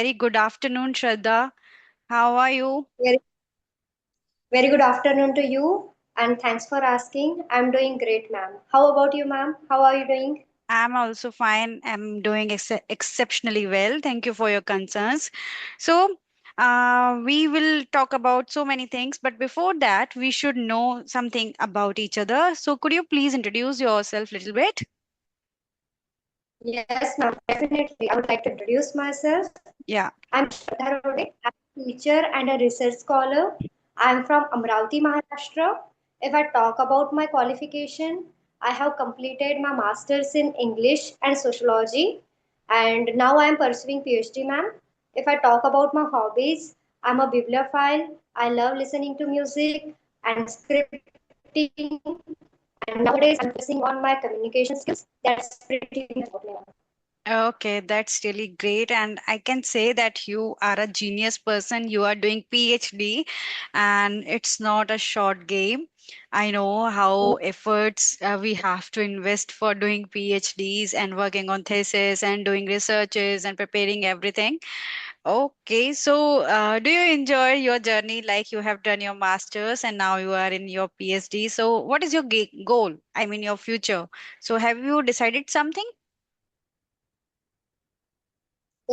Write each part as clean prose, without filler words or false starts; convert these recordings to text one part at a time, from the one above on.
Very good afternoon, Shraddha. How are you? Very, very good afternoon to you, and thanks for asking. I'm doing great, ma'am. How about you, ma'am? How are you doing? I'm also fine. I'm doing exceptionally well. Thank you for your concerns. We will talk about so many things, but before that, we should know something about each other. So, could you please introduce yourself a little bit? Yes, ma'am, definitely. I would like to introduce myself. Yeah. I'm Shraddha Rode. I'm a teacher and a research scholar. I'm from Amravati, Maharashtra. If I talk about my qualification, I have completed my master's in English and sociology, and now I am pursuing PhD, ma'am. If I talk about my hobbies, I'm a bibliophile. I love listening to music and scripting, and nowadays I'm focusing on my communication skills. That's pretty much about me, ma'am. Okay, that's really great. And I can say that you are a genius person. You are doing PhD, and it's not a short game. I know how efforts we have to invest for doing PhDs and working on thesis and doing researches and preparing everything. Okay, so do you enjoy your journey like you have done your master's and now you are in your PhD? So what is your goal? I mean, your future. So have you decided something?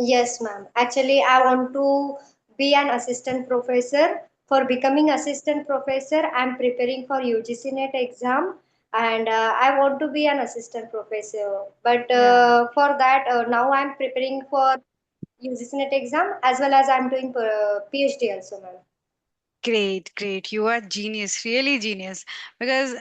Yes, ma'am. Actually, I want to be an assistant professor. For becoming assistant professor, I'm preparing for UGC NET exam, and I want to be an assistant professor. But Yeah. for that, now I'm preparing for UGC NET exam as well as I'm doing PhD also, ma'am. Great, great. You are genius, really genius. Because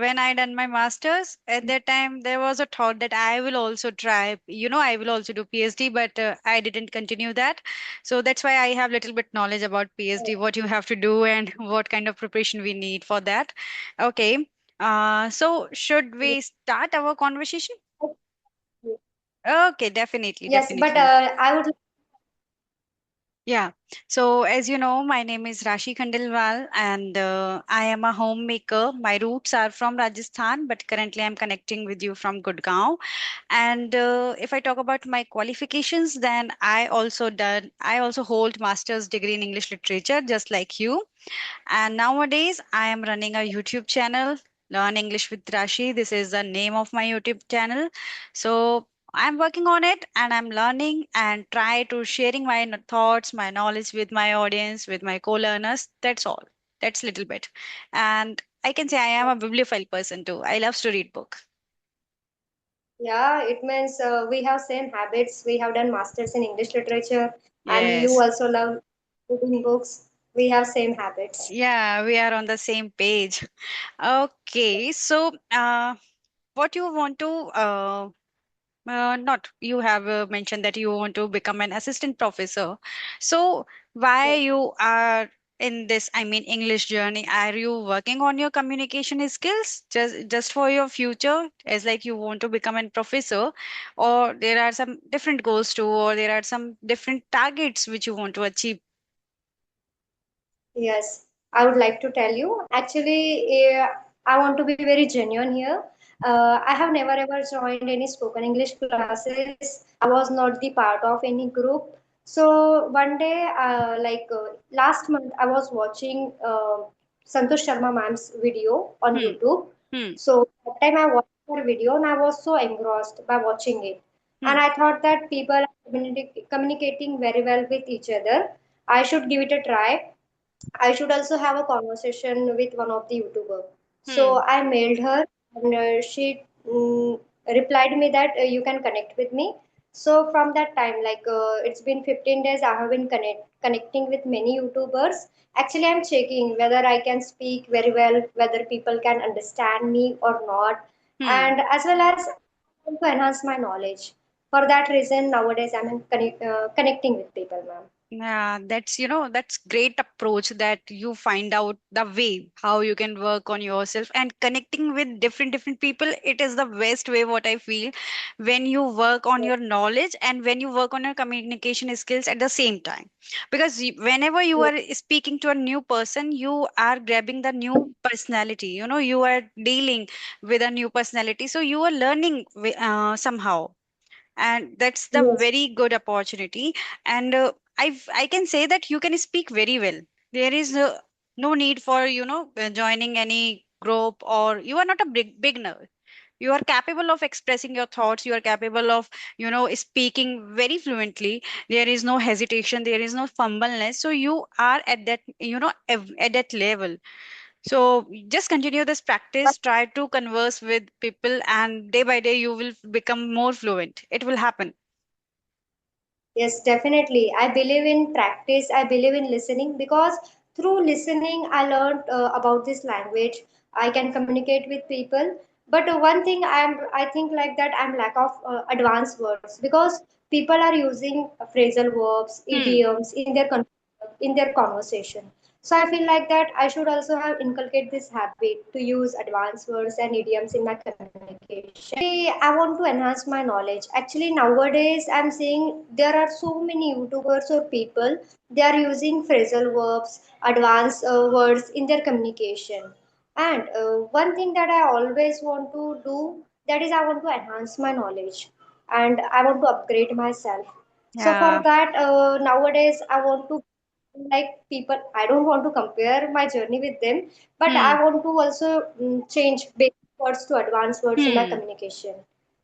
when I done my masters, at that time there was a thought that I will also try, I will also do PhD, but I didn't continue that. So that's why I have little bit knowledge about PhD, what you have to do and what kind of preparation we need for that. Okay. So should we start our conversation? Okay, definitely, Yes, but definitely. I would. Yeah. So, as you know, my name is Rashi Khandelwal and I am a homemaker. My roots are from Rajasthan, but currently I'm connecting with you from Gurgaon. And if I talk about my qualifications, then I also hold master's degree in English literature, just like you. And nowadays, I am running a YouTube channel, Learn English with Rashi. This is the name of my YouTube channel. So I'm working on it and I'm learning and try to sharing my thoughts, my knowledge with my audience, with my co-learners. That's all. That's little bit. And I can say I am a bibliophile person too. I love to read book. Yeah, it means we have same habits. We have done masters in English literature, and you Yes. also love reading books. We have same habits. Yeah, we are on the same page. Okay, so what you want to not you have mentioned that you want to become an assistant professor. So why Yes. you are in this, I mean, English journey? Are you working on your communication skills just for your future, as like you want to become a professor, or there are some different goals too, or there are some different targets which you want to achieve? Yes, I would like to tell you. Actually, I want to be very genuine here. I have never ever joined any spoken English classes. I was not the part of any group. So one day, last month, I was watching Santosh Sharma ma'am's video on Hmm. YouTube. Hmm. So that time I watched her video and I was so engrossed by watching it. Hmm. And I thought that people are communicating very well with each other. I should give it a try. I should also have a conversation with one of the YouTuber. Hmm. So I mailed her and she replied me that you can connect with me. So from that time, it's been 15 days, I have been connecting with many YouTubers. Actually, I'm checking whether I can speak very well, whether people can understand me or not, Hmm. and as well as to enhance my knowledge. For that reason, nowadays I'm connecting with people, ma'am. Yeah, that's great approach that you find out the way how you can work on yourself and connecting with different people. It is the best way what I feel when you work on your knowledge and when you work on your communication skills at the same time. Because whenever you Yes. are speaking to a new person, you are grabbing the new personality. You are dealing with a new personality. So you are learning somehow. and that's the Yes. very good opportunity. And I can say that you can speak very well. There is no need for joining any group, or you are not a big beginner. You are capable of expressing your thoughts, you are capable of speaking very fluently. There is no hesitation, there is no fumbleness, so you are at that at that level. So just continue this practice, try to converse with people, and day by day you will become more fluent. It will happen. Yes, definitely. I believe in practice. I believe in listening because through listening, I learned about this language. I can communicate with people. But one thing I think like that I'm lack of advanced words because people are using phrasal verbs, Hmm. idioms in their conversation. So I feel like that I should also have inculcate this habit to use advanced words and idioms in my communication. I want to enhance my knowledge. Actually, nowadays I'm seeing there are so many YouTubers or people they are using phrasal verbs, advanced words in their communication. And one thing that I always want to do that is I want to enhance my knowledge and I want to upgrade myself. So for Yeah. that, nowadays I want to like people. I don't want to compare my journey with them, but Hmm. I want to also change basic words to advanced words in my Hmm. communication.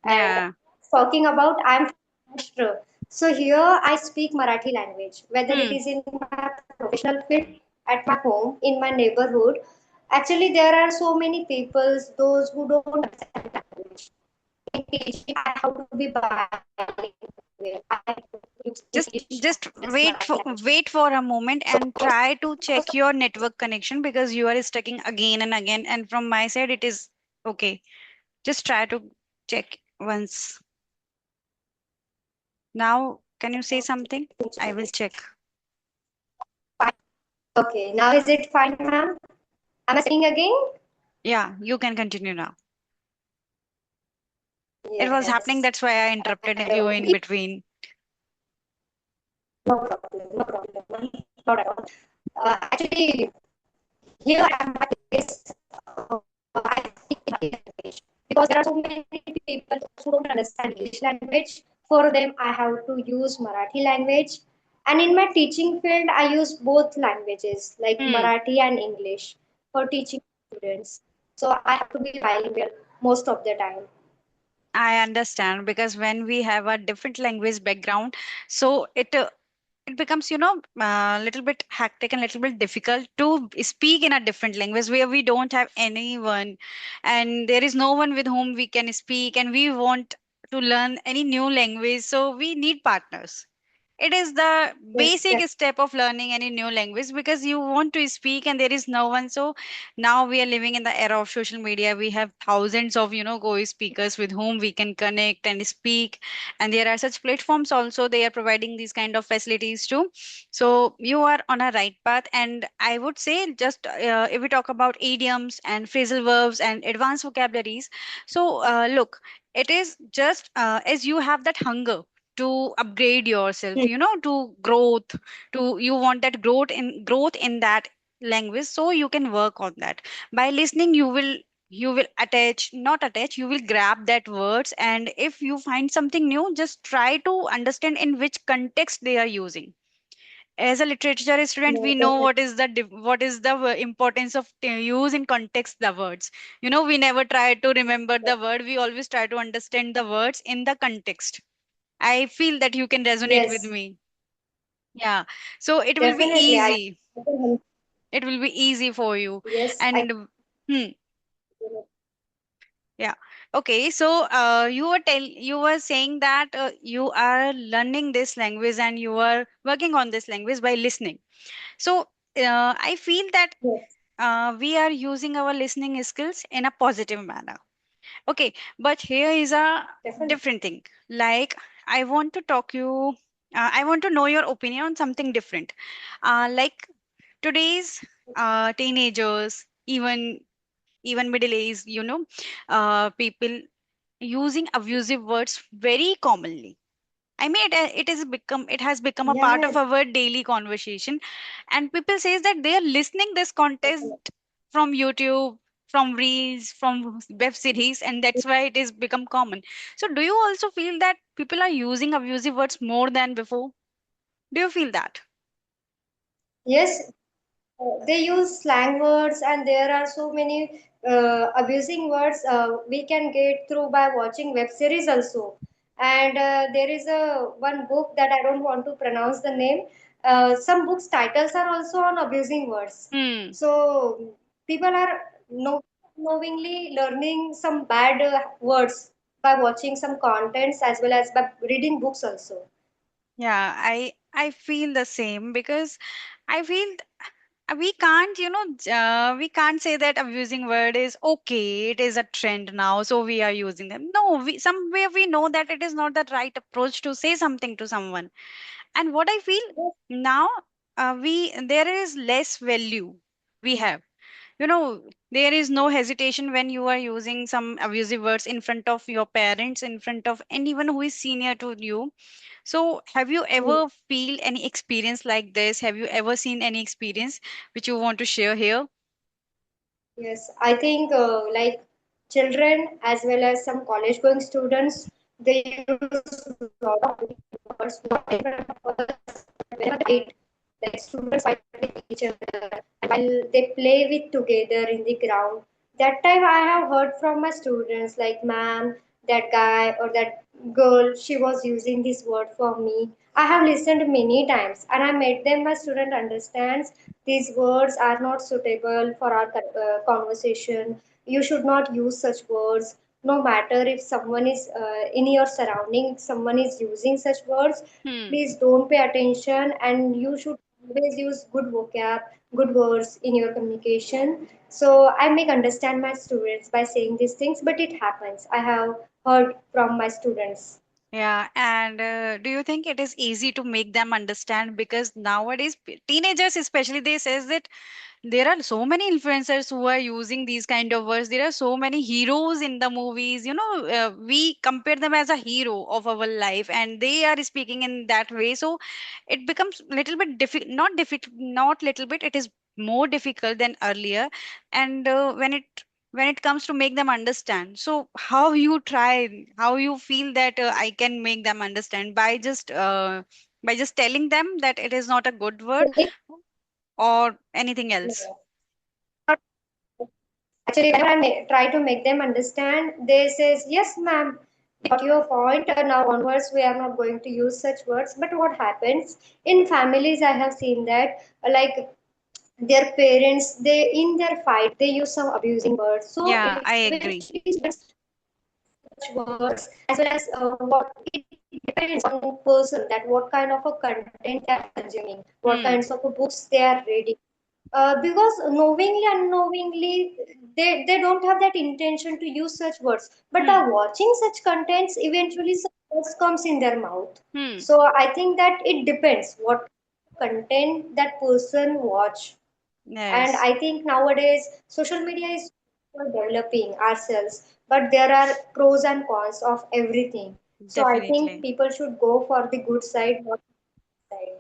And Yeah. talking about, I'm from Maharashtra, so here I speak Marathi language, whether it Hmm. is in my professional field, at my home, in my neighborhood. Actually, there are so many people, those who don't understand language. In teaching, I have to be bilingual. I have to use English just as well as just Marathi language. wait for a moment and try to check your network connection, because you are stuck again and again, and from my side it is okay. Just try to check once. Now can you say something? I will check. Okay, now is it fine, ma'am? Am I speaking again? Yeah, you can continue now. It was happening, Yes. that's why I interrupted And you in between. no problem, no problem, ma'am. Not at all. Actually, here at my place, I speak Marathi language because there are so many people who don't understand English language. For them, I have to use Marathi language. And in my teaching field, I use both languages like Hmm. Marathi and English for teaching students. So I have to be bilingual most of the time. I understand, because when we have a different language background, so it becomes a little bit hectic and little bit difficult to speak in a different language where we don't have anyone, and there is no one with whom we can speak, and we want to learn any new language, so we need partners. It is the Yes, basic step of learning any new language, because you want to speak and there is no one. So now we are living in the era of social media. We have thousands of go speakers with whom we can connect and speak, and there are such platforms also, they are providing these kind of facilities too. So you are on a right path, and I would say, just if we talk about idioms and phrasal verbs and advanced vocabularies, so look, it is just as you have that hunger to upgrade yourself, to growth, to you want that growth in that language, so you can work on that. By listening, you will attach, not attach, you will grab that words, and if you find something new, just try to understand in which context they are using. As a literature student, no, we know definitely. what is the importance of use in context the words. We never try to remember the word, we always try to understand the words in the context. I feel that you can resonate with Yes, me. Yeah. So it will be definitely. easy. I can, It will be easy for you. yes, I And hmm, yeah. Okay. So you were saying that you are learning this language and you are working on this language by listening. So I feel that yes, we are using our listening skills in a positive manner. Okay, but here is a definitely. different thing. Like, I want to talk you, I want to know your opinion on something different. Like today's teenagers, even middle aged, people using abusive words very commonly. I mean, it has become a part of Yes, our daily conversation, and people says that they are listening this content from YouTube. from reels, from web series, and that's why it is become common. So do you also feel that people are using abusive words more than before? Do you feel that? Yes, they use slang words, and there are so many abusing words we can get through by watching web series also. And there is a one book that I don't want to pronounce the name. Some books titles are also on abusing words. Hmm. So people are knowingly learning some bad words by watching some contents as well as by reading books also. Yeah, I feel the same because I feel we can't, we can't say that abusing word is okay. It is a trend now, so we are using them. No, we somewhere we know that it is not the right approach to say something to someone. And what I feel now, we there is less value we have. There is no hesitation when you are using some abusive words in front of your parents, in front of anyone who is senior to you. So, have you ever feel any experience like this? Have you ever seen any experience which you want to share here? Yes, I think like children as well as some college going students, they use a lot of words not in front of others, but whenever they fight, like students fight with each other, and while they play with together in the ground, that time I have heard from my students like, ma'am, that guy or that girl, she was using this word for me. I have listened many times and I made them my student understands these words are not suitable for our conversation. You should not use such words. No matter if someone is in your surrounding, if someone is using such words, Hmm. please don't pay attention and you should always use good vocab, good words in your communication. So I make understand my students by saying these things, but it happens. I have heard from my students. Yeah, and do you think it is easy to make them understand? Because nowadays, teenagers especially, they says that there are so many influencers who are using these kind of words. There are so many heroes in the movies. We compare them as a hero of our life, and they are speaking in that way. So it becomes little bit difficult. Not little bit. It is more difficult than earlier. And when it comes to make them understand, so how you feel that I can make them understand by just telling them that it is not a good word or anything else. No. Actually, whenever try to make them understand, they says, "Yes, ma'am, we got your point. Now onwards, we are not going to use such words." But what happens in families? I have seen that, like their parents, they in their fight, they use some abusing words. So Yeah, I eventually, agree. students such words as well as what it depends on person that what kind of a content they are consuming, what kinds Hmm. of books they are reading because knowingly unknowingly they don't have that intention to use such words but by Hmm. watching such contents eventually such words comes in their mouth. Hmm. So I think that it depends what content that person watch. And Yes, I think nowadays social media is for developing ourselves, but there are pros and cons of everything. So I think definitely. people should go for the good side, not the bad side.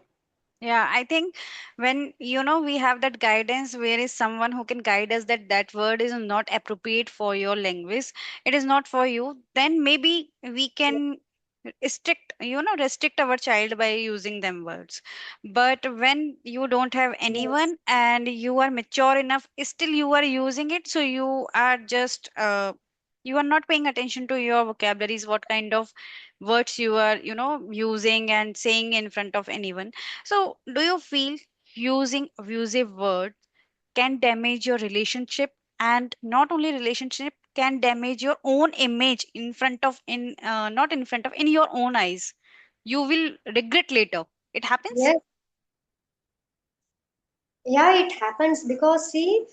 Yeah, I think when we have that guidance, where is someone who can guide us that that word is not appropriate for your language, it is not for you, then maybe we can restrict our child by using them words. But when you don't have Yes. anyone and you are mature enough, still you are using it, so you are just you are not paying attention to your vocabularies, what kind of words you are using and saying in front of anyone. So, do you feel using abusive words can damage your relationship, and not only relationship, can damage your own image in front of in not in front of in your own eyes? You will regret later. It happens? Yes. Yeah, it happens because see,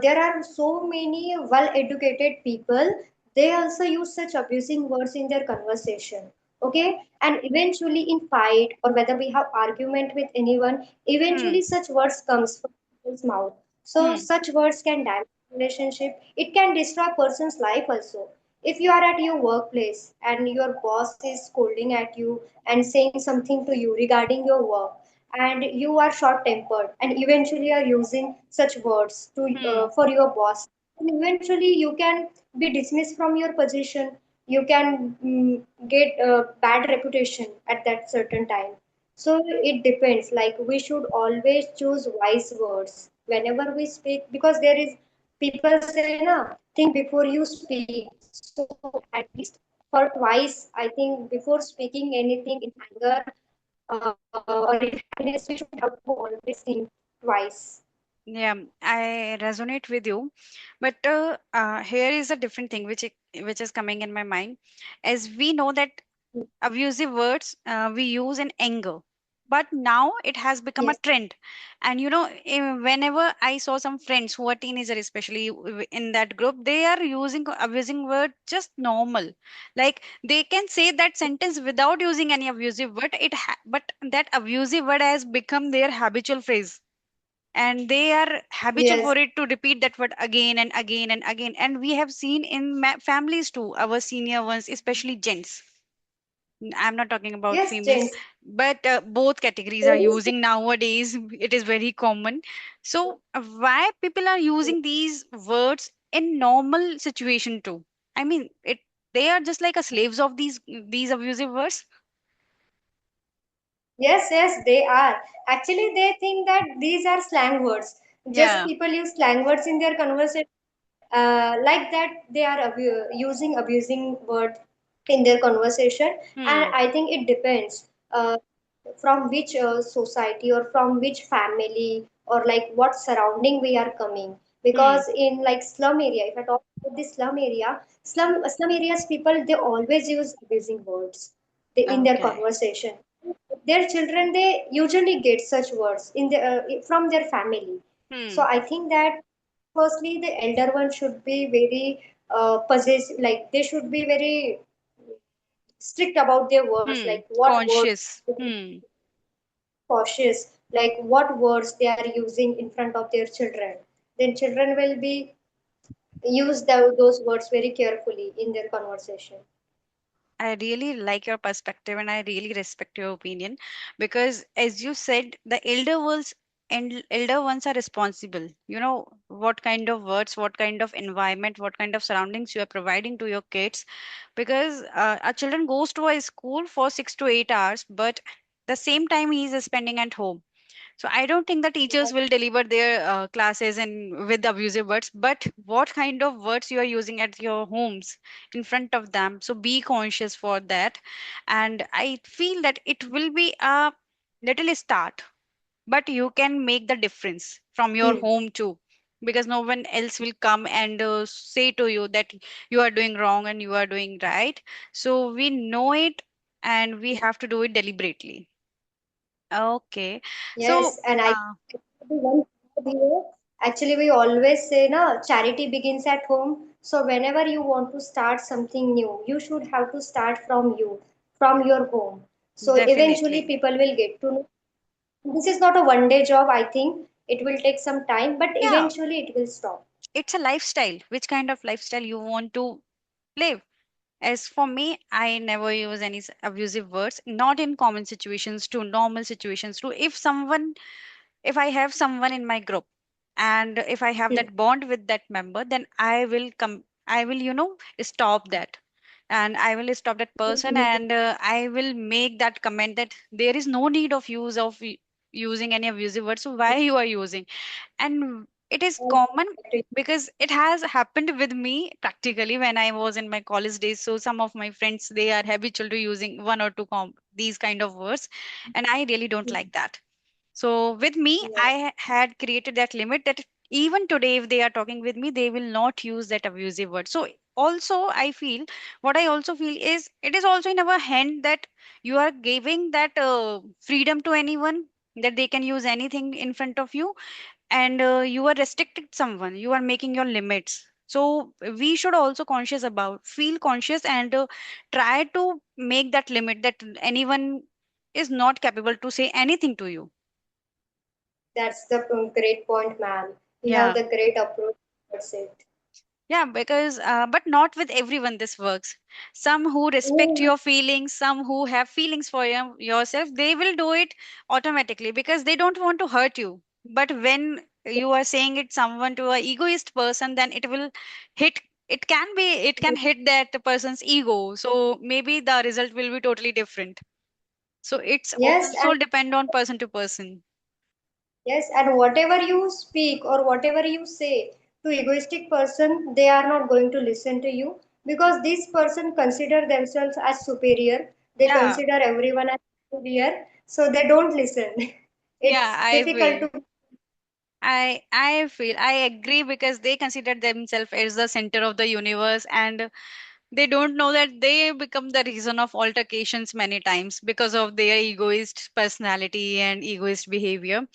there are so many well-educated people. They also use such abusing words in their conversation. Okay, and eventually in fight or whether we have argument with anyone, Hmm. eventually such words comes from people's mouth. So Hmm. such words can damage relationship. It can destroy a person's life also. If you are at your workplace and your boss is scolding at you and saying something to you regarding your work and you are short tempered and eventually are using such words to Hmm. for your boss, And eventually you can be dismissed from your position. You can get a bad reputation at that certain time. So it depends. Like we should always choose wise words whenever we speak, because there is people say na, think before you speak. So at least for twice, I think before speaking anything in anger or in happiness, we should have to always think twice. Yeah, I resonate with you, but here is a different thing which is coming in my mind, as we know that abusive words we use in anger, but now it has become a Yes, trend. And whenever I saw some friends who are teenagers, especially in that group, they are using abusing word just normal, like they can say that sentence without using any abusive word. But that abusive word has become their habitual phrase, and they are habitual yes, for it to repeat that word again and again and again. And we have seen in families too, our senior ones, especially gents. I'm not talking about yes, females, gents. but both categories are There is, using nowadays. It is very common. So, why people are using these words in normal situation too? I mean, they are just like a slaves of these abusive words. yes, yes, they are. Actually, they think that these are slang words. Just Yeah. people use slang words in their conversation. Like that, they are using abusing word in their conversation. And Hmm. I think it depends from which society or from which family or like what surrounding we are coming. Hmm. Because in like slum area, if I talk about the slum area, slum areas people they always use abusing words in their Okay. conversation. Their children they usually get such words in the from their family. So Hmm. I think that firstly the elder one should be very possessive, like they should be very strict about their words, Hmm. like what words, Conscious. Hmm. cautious, like what words they are using in front of their children. Then children will be use those words very carefully in their conversation. I really like your perspective and I really respect your opinion, because as you said, the elder ones are responsible. You know what kind of words, what kind of environment, what kind of surroundings you are providing to your kids, because our children goes to a school for 6 to 8 hours, but the same time he is spending at home. So I don't think the teachers will deliver their classes and with abusive words, but what kind of words you are using at your homes in front of them. So be conscious for that. And I feel that it will be a little start, but you can make the difference from your Hmm. home too. Because no one else will come and say to you that you are doing wrong and you are doing right. So we know it, and we have to do it deliberately. Okay. So, Yes, and I one here. Actually, we always say, na, charity begins at home. So whenever you want to start something new, you should have to start from you, from your home. So eventually, definitely. people will get to know. This is not a one day job, I think. It will take some time, but Yeah, eventually it will stop. it's a lifestyle. Which kind of lifestyle you want to live? As for me, I never use any abusive words, not in common situations, to normal situations, to if I have someone in my group, and if I have Hmm. that bond with that member, then I will, stop that. And I will stop that person, and I will make that comment that there is no need of using any abusive words. So why you are using? And it is common, because it has happened with me practically when I was in my college days. So some of my friends, they are habitual to using one or two these kind of words, and I really don't like that. So with me, Yeah, I had created that limit that even today, if they are talking with me, they will not use that abusive word. So also, what I also feel is it is also in our hand that you are giving that freedom to anyone, that they can use anything in front of you, and you are restricting someone, you are making your limits. So we should also feel conscious, and try to make that limit that anyone is not capable to say anything to you. that's the great point, ma'am. You have Yeah. the great approach towards it. Yeah, because but not with everyone this works. Some who respect Mm, your feelings, some who have feelings for yourself, they will do it automatically because they don't want to hurt you. But when you are saying it someone to a egoist person, then it will hit, it can be, it can hit that person's ego, so maybe the result will be totally different. So it's Yes, also depend on person to person. yes, and whatever you speak or whatever you say to egoistic person, they are not going to listen to you because this person consider themselves as superior. They Yeah, consider everyone as superior, so they don't listen. yeah, It's I difficult feel. to. I feel I agree because they consider themselves as the center of the universe, and they don't know that they become the reason of altercations many times because of their egoist personality and egoist behavior.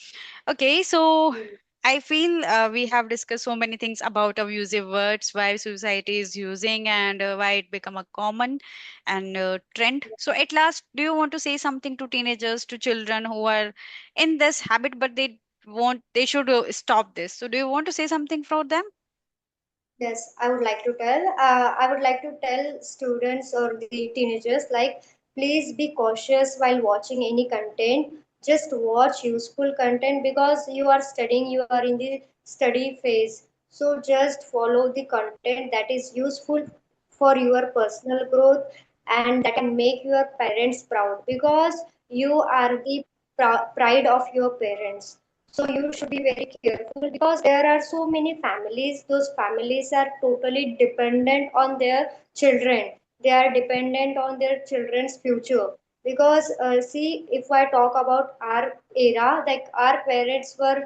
Okay, so I feel we have discussed so many things about abusive words, why society is using, and why it become a common and trend. So at last, do you want to say something to teenagers, to children who are in this habit, but they should stop this. So do you want to say something for them? Yes, I would like to tell. I would like to tell students or the teenagers like, please be cautious while watching any content. Just watch useful content because you are studying, you are in the study phase. So just follow the content that is useful for your personal growth and that can make your parents proud because you are the pride of your parents. So you should be very careful because there are so many families, those families are totally dependent on their children, they are dependent on their children's future because see, if I talk about our era, like our parents were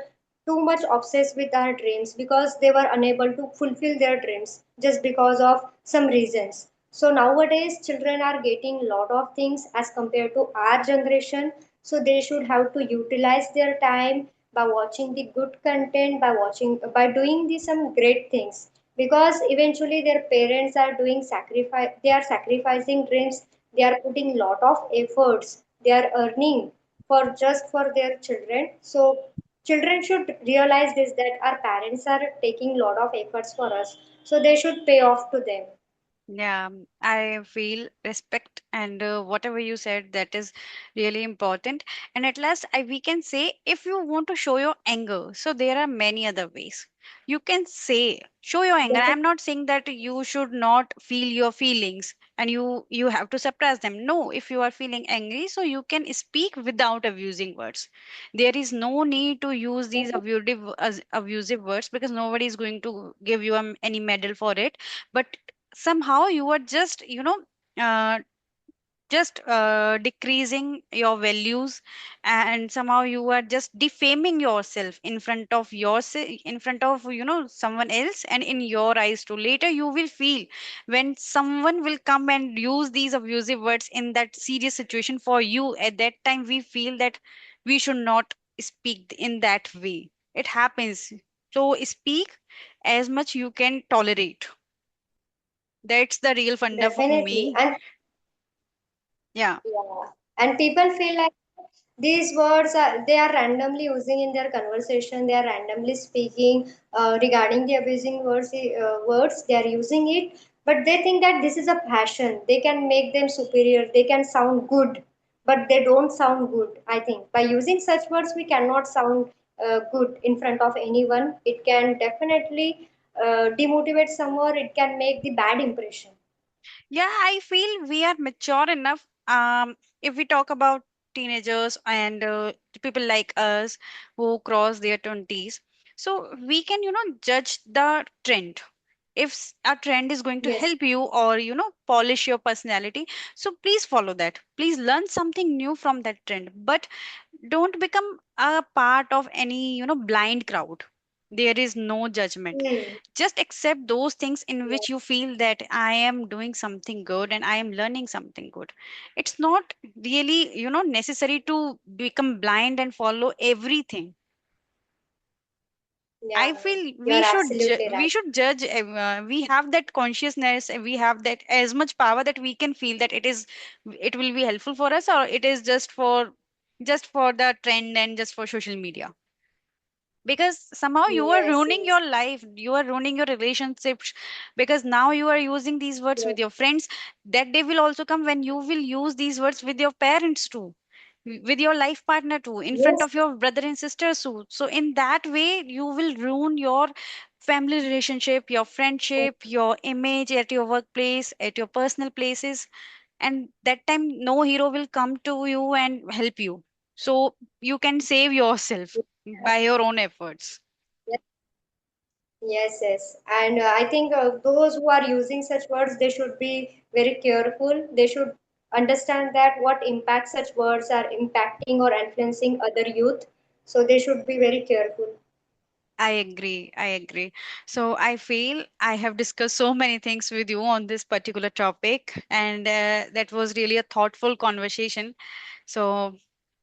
too much obsessed with our dreams because they were unable to fulfill their dreams just because of some reasons. So nowadays children are getting a lot of things as compared to our generation, so they should have to utilize their time by watching the good content, by watching, by doing the some great things because eventually their parents are doing sacrifice, they are sacrificing dreams, they are putting lot of efforts, they are earning for just for their children. So children should realize this, that our parents are taking lot of efforts for us, so they should pay off to them. Yeah, I feel respect and whatever you said, that is really important. And at last, we can say if you want to show your anger, so there are many other ways. You can say show your anger. Definitely. I'm not saying that you should not feel your feelings and you have to suppress them. No, if you are feeling angry, so you can speak without abusing words. There is no need to use these abusive words because nobody is going to give you any medal for it. But somehow you are just uh, decreasing your values, and somehow you are just defaming yourself in front of in front of someone else and in your eyes too. Later you will feel when someone will come and use these abusive words in that serious situation for you. At that time we feel that we should not speak in that way. It happens. So speak as much you can tolerate. That's the real funda for Definitely. me. And Yeah. yeah, and people feel like these words are, they are randomly using in their conversation. They are randomly speaking regarding the abusing words. They are using it, but they think that this is a passion. They can make them superior. They can sound good, but they don't sound good. I think by using such words, we cannot sound good in front of anyone. It can definitely demotivate someone. It can make the bad impression. Yeah, I feel we are mature enough. If we talk about teenagers and people like us who cross their 20s, so we can, judge the trend. If a trend is going to Yes. help you or, polish your personality, so please follow that. Please learn something new from that trend. But don't become a part of any blind crowd. There is no judgment. Hmm. Just accept those things in which you feel that I am doing something good and I am learning something good. It's not really necessary to become blind and follow everything. Yeah, I feel you are absolutely we right. should judge. We have that consciousness. We have that as much power that we can feel that it will be helpful for us, or it is just for the trend and just for social media. Because somehow you are Yes, ruining yes, your life, you are ruining your relationships, because now you are using these words with yes. your friends. That day will also come when you will use these words with your parents too. with your life partner too, in front Yes, of your brother and sister too. So in that way, you will ruin your family relationship, your friendship, your image at your workplace, at your personal places. And that time, no hero will come to you and help you. So you can save yourself by your own efforts. yes, yes, yes. And I think those who are using such words, they should be very careful. They should understand that what impact such words are impacting or influencing other youth. So they should be very careful. I agree. I agree. So I feel I have discussed so many things with you on this particular topic, and that was really a thoughtful conversation. So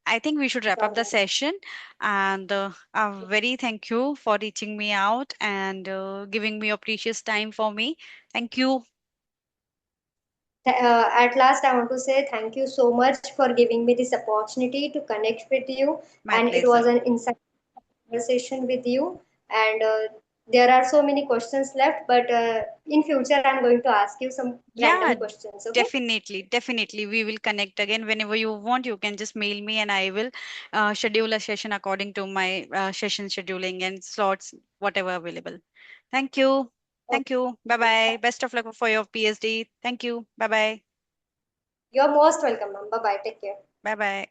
I think we should wrap Sure, up the ma'am. session. And a very thank you for reaching me out and giving me your precious time for me. Thank you. At last, I want to say thank you so much for giving me this opportunity to connect with you. My And it was pleasure. an insightful conversation with you. And there are so many questions left, but in future, I'm going to ask you some Yeah, random questions. Okay? definitely. Definitely. We will connect again whenever you want. You can just mail me and I will schedule a session according to my session scheduling and slots, whatever available. Thank you. Thank you. Bye bye. Okay. Best of luck for your PSD. Thank you. Bye bye. You're most welcome, ma'am. Bye bye. Take care. Bye bye.